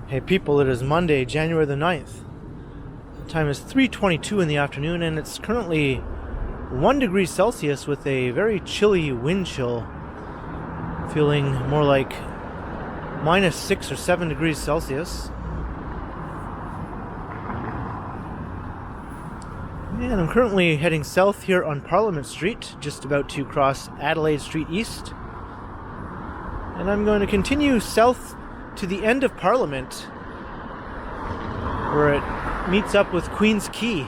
Hey people, it is Monday, January the 9th. The time is 3:22 in the afternoon and it's currently 1 degree Celsius with a very chilly wind chill. Feeling more like minus 6 or 7 degrees Celsius. And I'm currently heading south here on Parliament Street, just about to cross Adelaide Street East. And I'm going to continue south to the end of Parliament, where it meets up with Queen's Quay.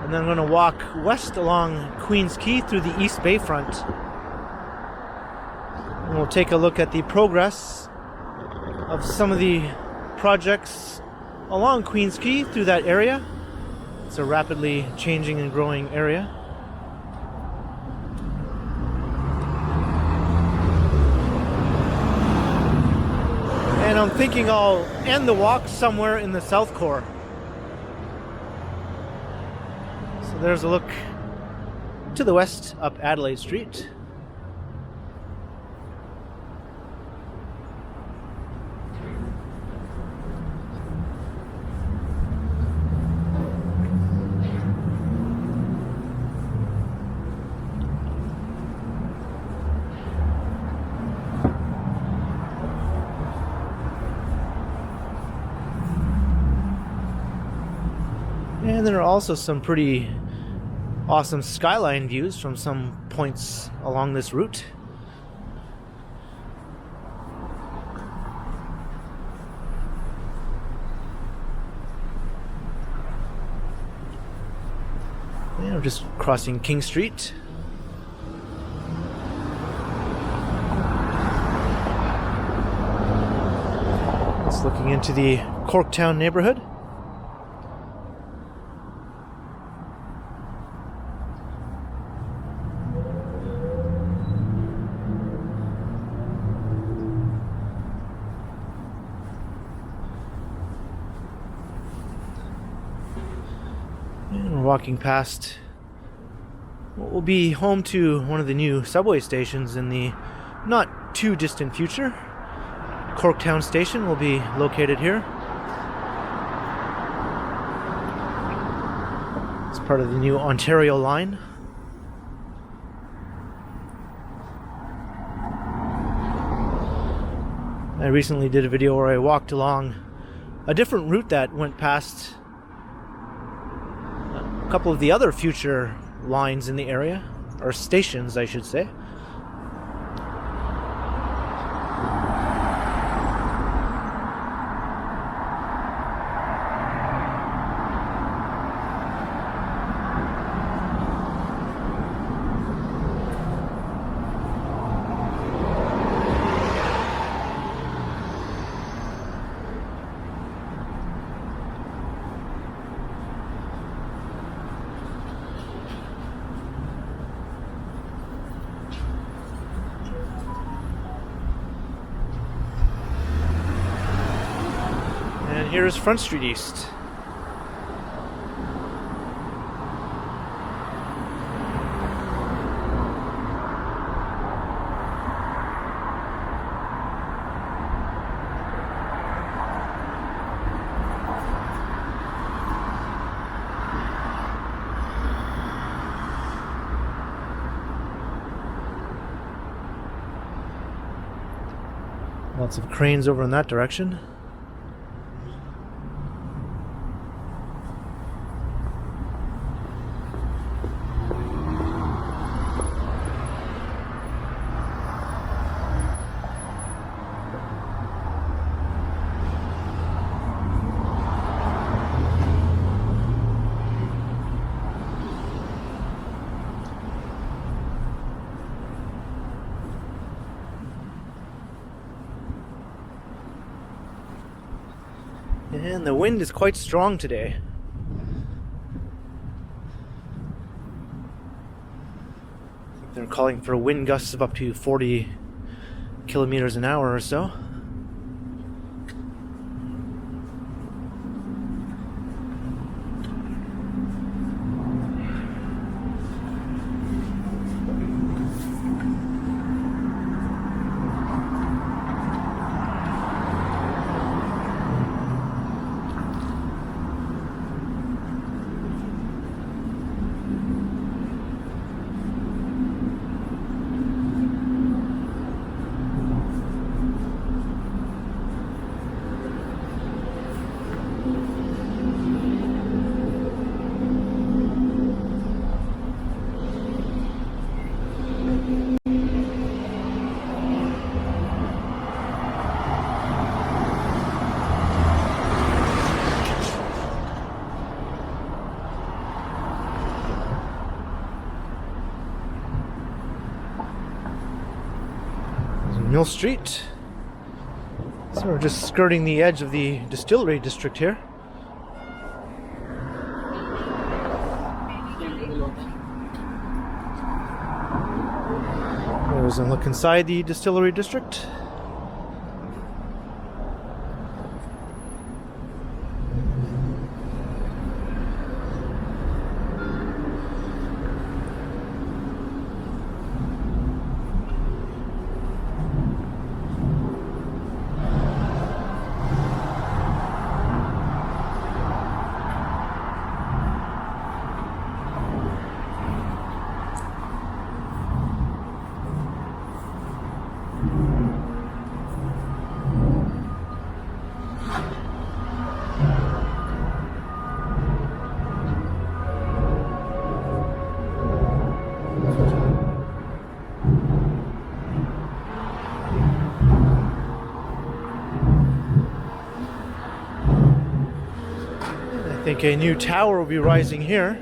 And then I'm going to walk west along Queen's Quay through the East Bayfront. And we'll take a look at the progress of some of the projects along Queen's Quay through that area. It's a rapidly changing and growing area. And I'm thinking I'll end the walk somewhere in the South Core. So there's a look to the west up Adelaide Street. And there are also some pretty awesome skyline views from some points along this route. And we're just crossing King Street. It's looking into the Corktown neighborhood. Walking past what will be home to one of the new subway stations in the not too distant future. Corktown Station will be located here. It's part of the new Ontario line. I recently did a video where I walked along a different route that went past a couple of the other future lines in the area, or stations I should say. Here is Front Street East. Lots of cranes over in that direction. And the wind is quite strong today. I think they're calling for wind gusts of up to 40 kilometers an hour or so. Mill Street. So we're just skirting the edge of the distillery district here. There's a look inside the distillery district. I think a new tower will be rising here.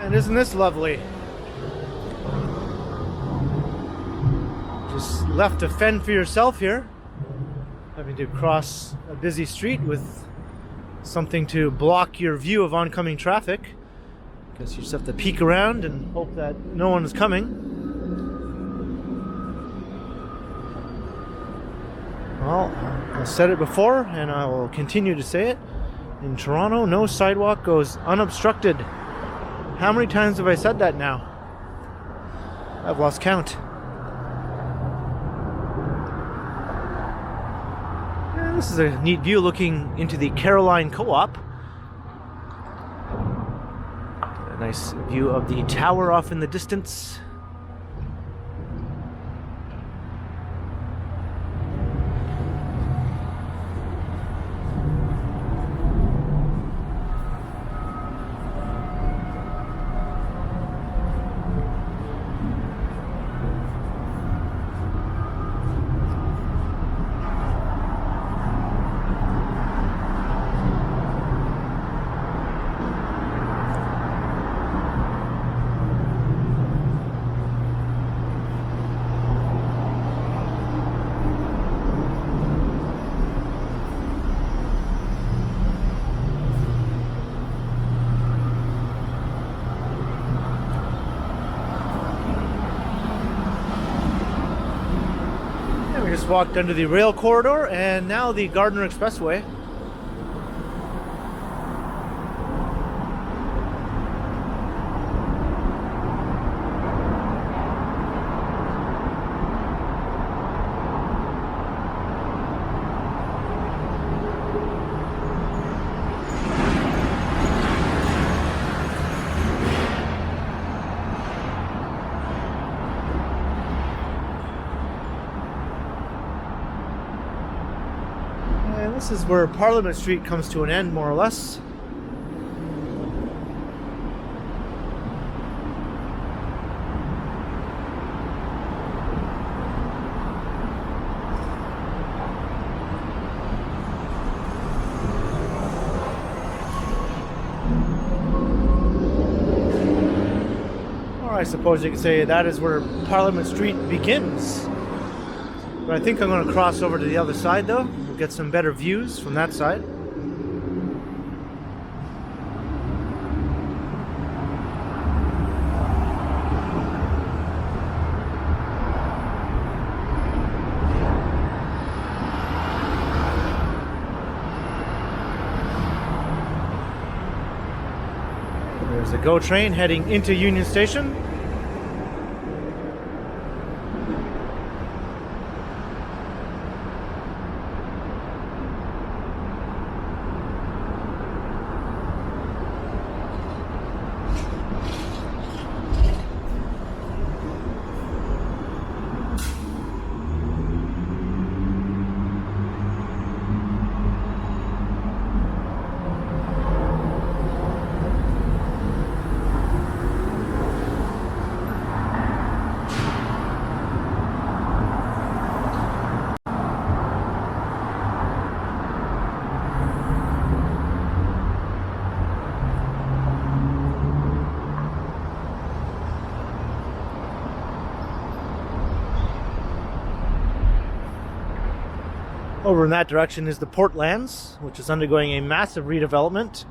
And isn't this lovely? Just left to fend for yourself here, having to cross a busy street with something to block your view of oncoming traffic. Guess you just have to peek around and hope that no one is coming. Well, I said it before and I will continue to say it. In Toronto, no sidewalk goes unobstructed. How many times have I said that now? I've lost count. And this is a neat view looking into the Caroline Co-op. A nice view of the tower off in the distance. We just walked under the rail corridor and now the Gardiner Expressway. And this is where Parliament Street comes to an end, more or less. Or I suppose you could say that is where Parliament Street begins. But I think I'm going to cross over to the other side, though. We'll get some better views from that side. There's the GO train heading into Union Station. Over in that direction is the Portlands, which is undergoing a massive redevelopment,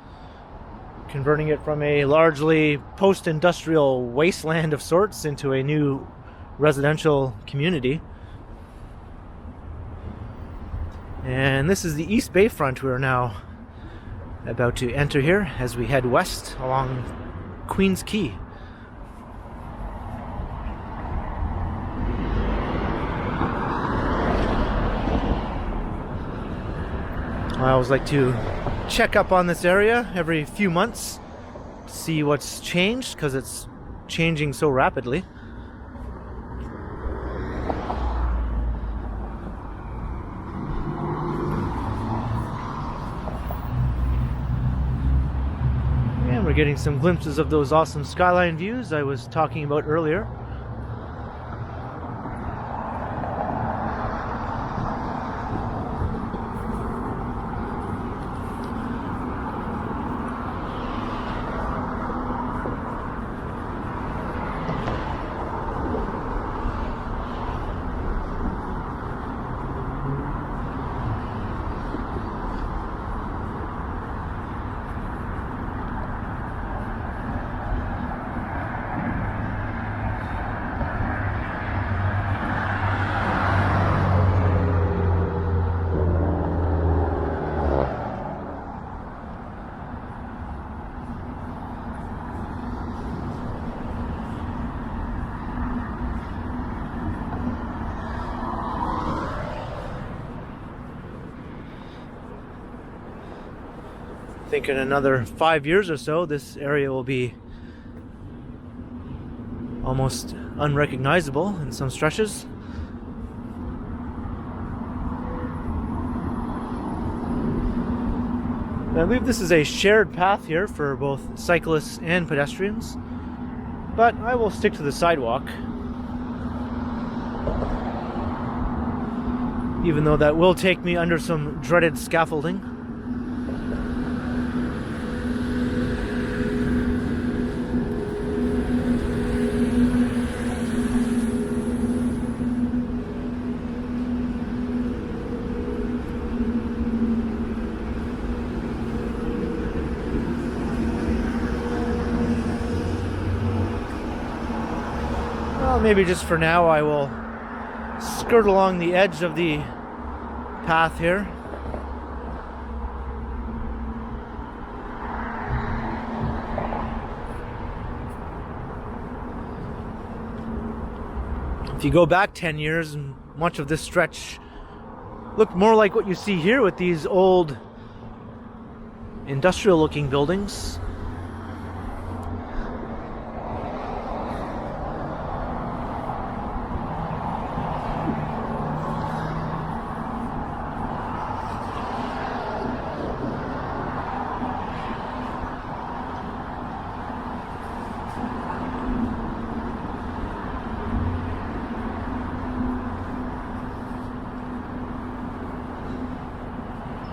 converting it from a largely post-industrial wasteland of sorts into a new residential community. And this is the East Bayfront we are now about to enter here as we head west along Queen's Quay. I always like to check up on this area every few months to see what's changed, because it's changing so rapidly. And we're getting some glimpses of those awesome skyline views I was talking about earlier. I think in another 5 years or so, this area will be almost unrecognizable in some stretches. I believe this is a shared path here for both cyclists and pedestrians, but I will stick to the sidewalk, even though that will take me under some dreaded scaffolding. Well, maybe just for now I will skirt along the edge of the path here. If you go back 10 years, much of this stretch looked more like what you see here with these old industrial looking buildings.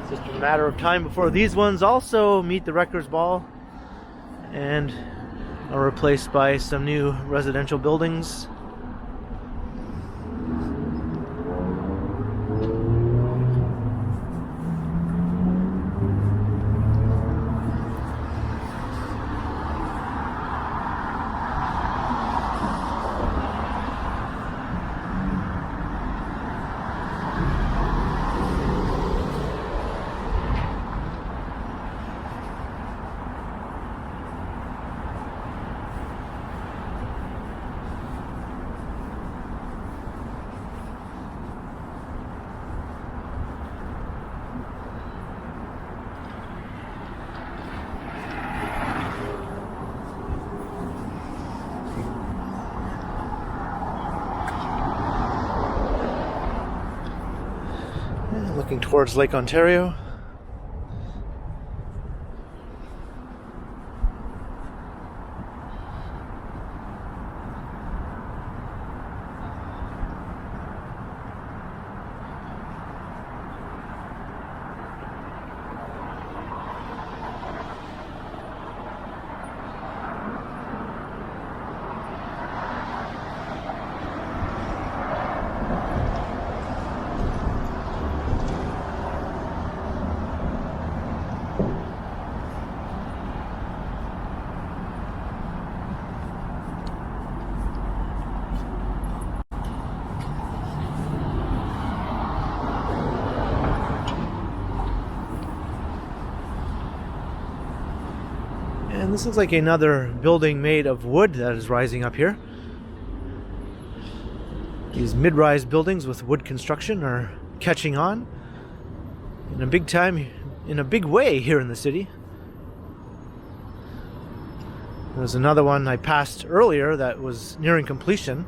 It's just a matter of time before these ones also meet the Wrecker's Ball and are replaced by some new residential buildings. Looking towards Lake Ontario. And this looks like another building made of wood that is rising up here. These mid-rise buildings with wood construction are catching on in a big way here in the city. There's another one I passed earlier that was nearing completion.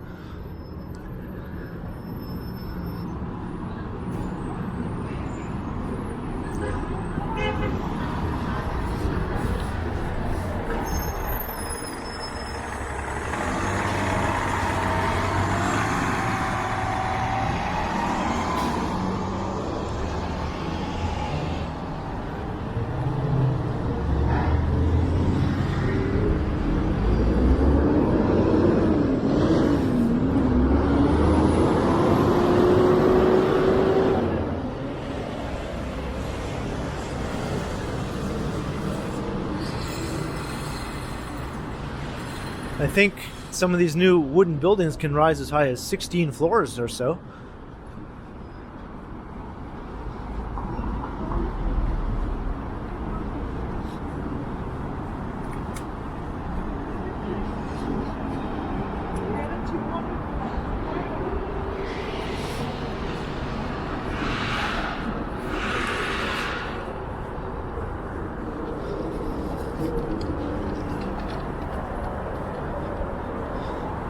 I think some of these new wooden buildings can rise as high as 16 floors or so.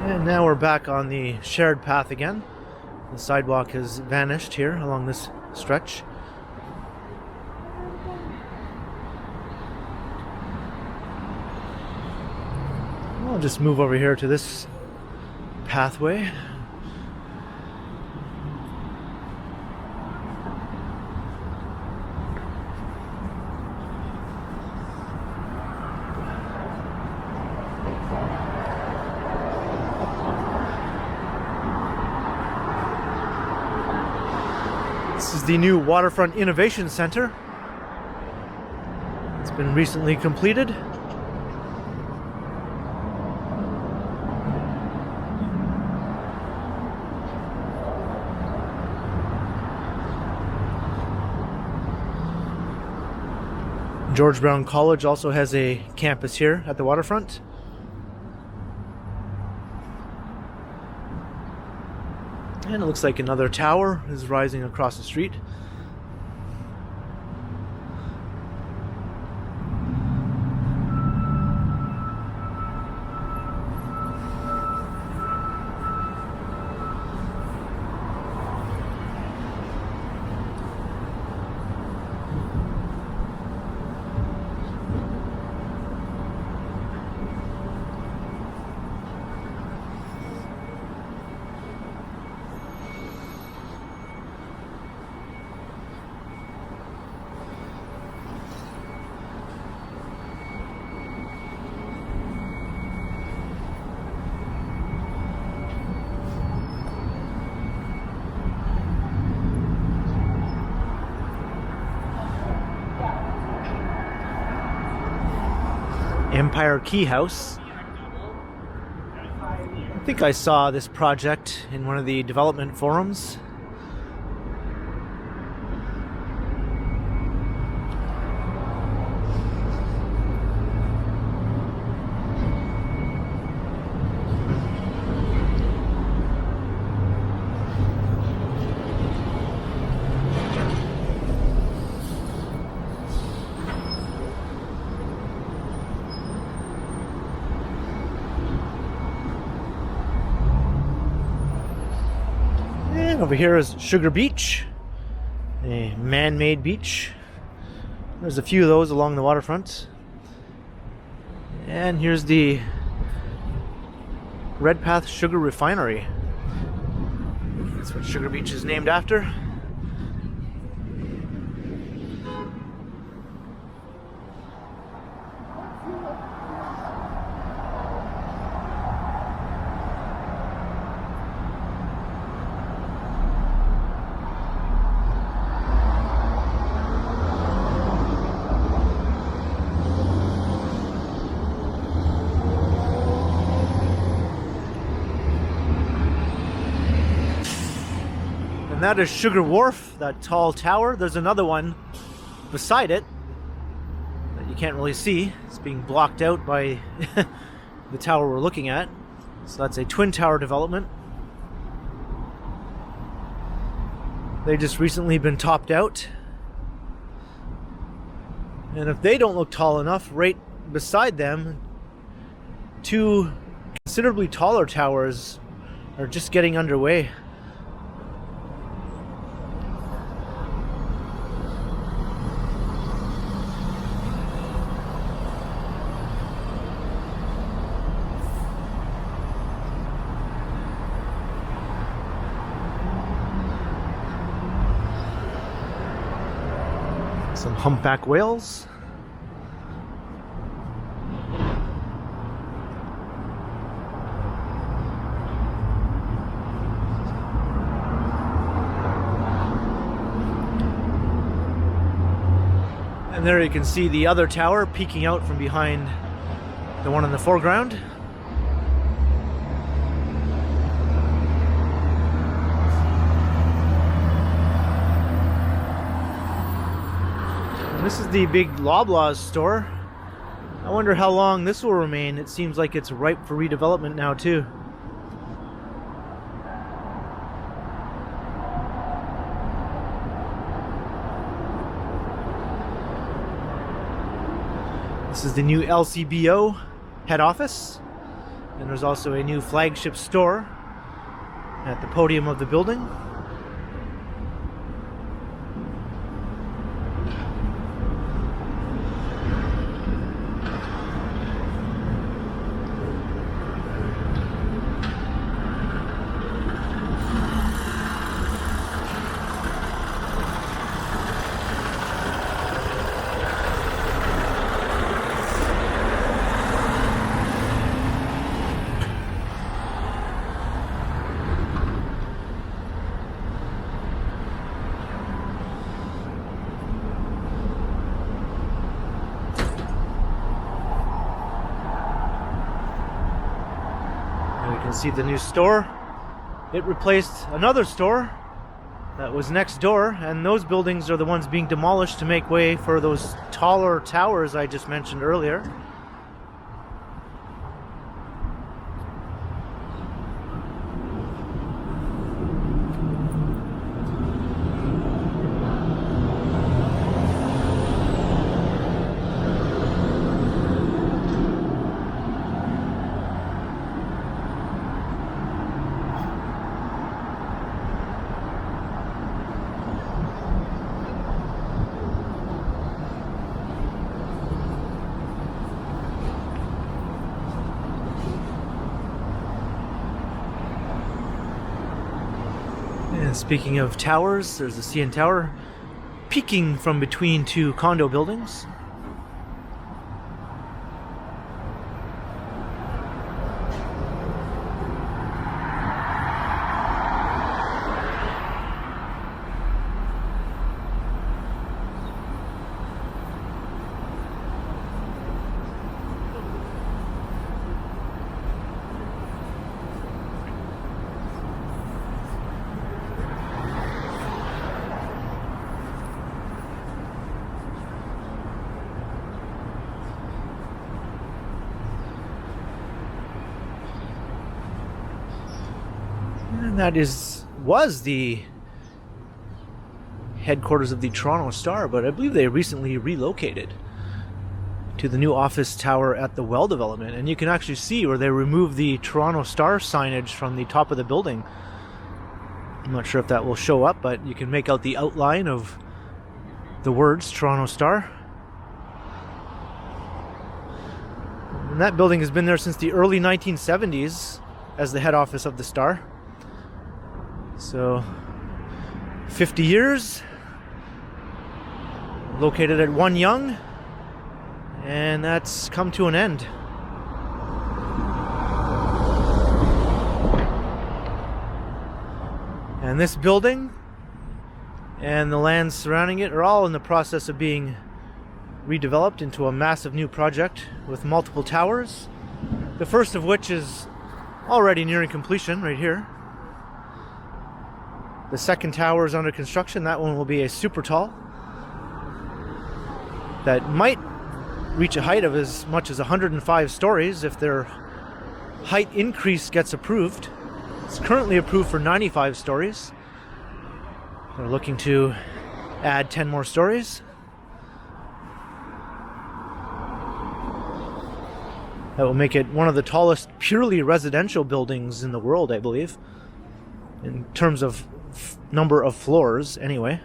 And now we're back on the shared path again. The sidewalk has vanished here along this stretch. I'll just move over here to this pathway. This is the new Waterfront Innovation Center. It's been recently completed. George Brown College also has a campus here at the waterfront. And it looks like another tower is rising across the street. Empire Key House. I think I saw this project in one of the development forums. Over here is Sugar Beach, a man-made beach. There's a few of those along the waterfront. And here's the Redpath Sugar Refinery. That's what Sugar Beach is named after. And that is Sugar Wharf, that tall tower. There's another one beside it that you can't really see. It's being blocked out by the tower we're looking at. So that's a twin tower development. They just recently been topped out. And if they don't look tall enough, right beside them, two considerably taller towers are just getting underway. Some humpback whales. And there you can see the other tower peeking out from behind the one in the foreground. And this is the big Loblaws store. I wonder how long this will remain. It seems like it's ripe for redevelopment now too. This is the new LCBO head office, and there's also a new flagship store at the podium of the building. See the new store. It replaced another store that was next door, and those buildings are the ones being demolished to make way for those taller towers I just mentioned earlier. And speaking of towers, there's the CN Tower peeking from between two condo buildings. And that was the headquarters of the Toronto Star, but I believe they recently relocated to the new office tower at the Well development. And you can actually see where they removed the Toronto Star signage from the top of the building. I'm not sure if that will show up, but you can make out the outline of the words Toronto Star. And that building has been there since the early 1970s as the head office of the Star. So 50 years, located at 1 Yonge, and that's come to an end. And this building and the lands surrounding it are all in the process of being redeveloped into a massive new project with multiple towers, the first of which is already nearing completion right here. The second tower is under construction. That one will be a super tall that might reach a height of as much as 105 stories if their height increase gets approved. It's currently approved for 95 stories. They're looking to add 10 more stories. That will make it one of the tallest purely residential buildings in the world, I believe, in terms of number of floors, anyway.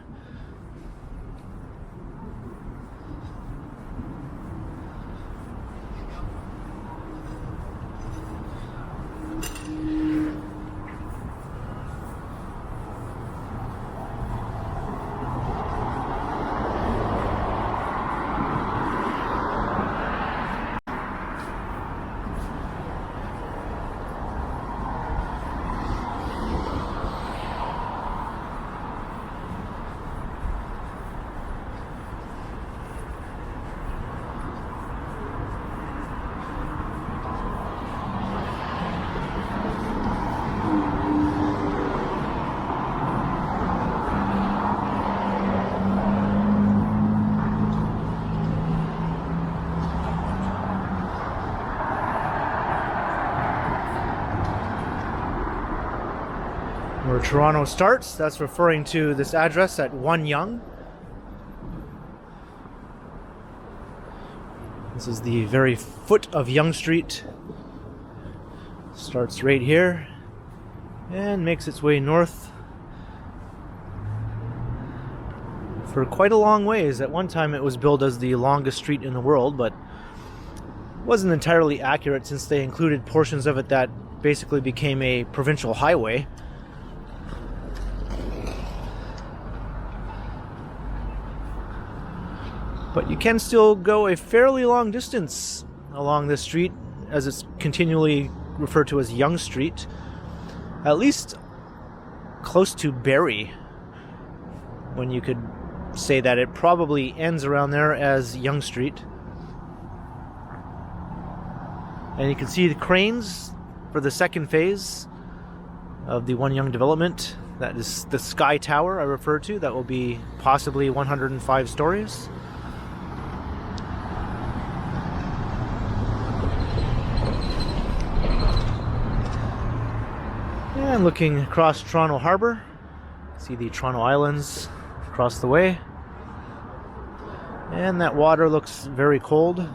Where Toronto starts, that's referring to this address at 1 Yonge. This is the very foot of Yonge Street. Starts right here and makes its way north for quite a long ways. At one time it was billed as the longest street in the world, but wasn't entirely accurate since they included portions of it that basically became a provincial highway. But you can still go a fairly long distance along this street, as it's continually referred to as Yonge Street. At least close to Barrie, when you could say that it probably ends around there as Yonge Street. And you can see the cranes for the second phase of the 1 Yonge development. That is the Sky Tower I referred to. That will be possibly 105 stories. And looking across Toronto Harbour, see the Toronto Islands across the way. And that water looks very cold. And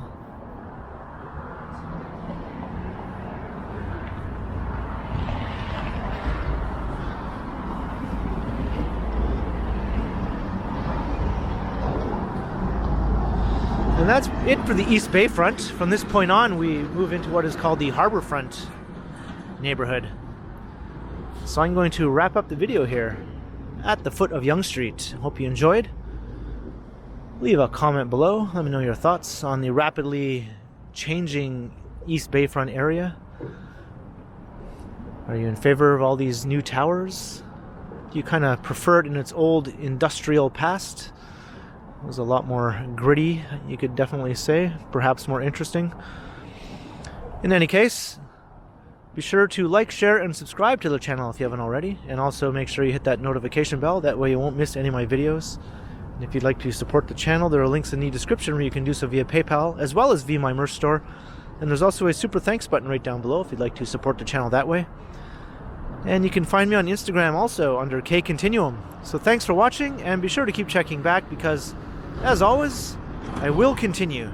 that's it for the East Bayfront. From this point on, we move into what is called the Harbourfront neighborhood. So I'm going to wrap up the video here at the foot of Yonge Street. Hope you enjoyed. Leave a comment below. Let me know your thoughts on the rapidly changing East Bayfront area. Are you in favor of all these new towers? Do you kind of prefer it in its old industrial past? It was a lot more gritty, you could definitely say. Perhaps more interesting. In any case, be sure to like, share, and subscribe to the channel if you haven't already. And also make sure you hit that notification bell. That way you won't miss any of my videos. And if you'd like to support the channel, there are links in the description where you can do so via PayPal, as well as via my merch store. And there's also a super thanks button right down below if you'd like to support the channel that way. And you can find me on Instagram also under Quay Continuum. So thanks for watching, and be sure to keep checking back because, as always, I will continue.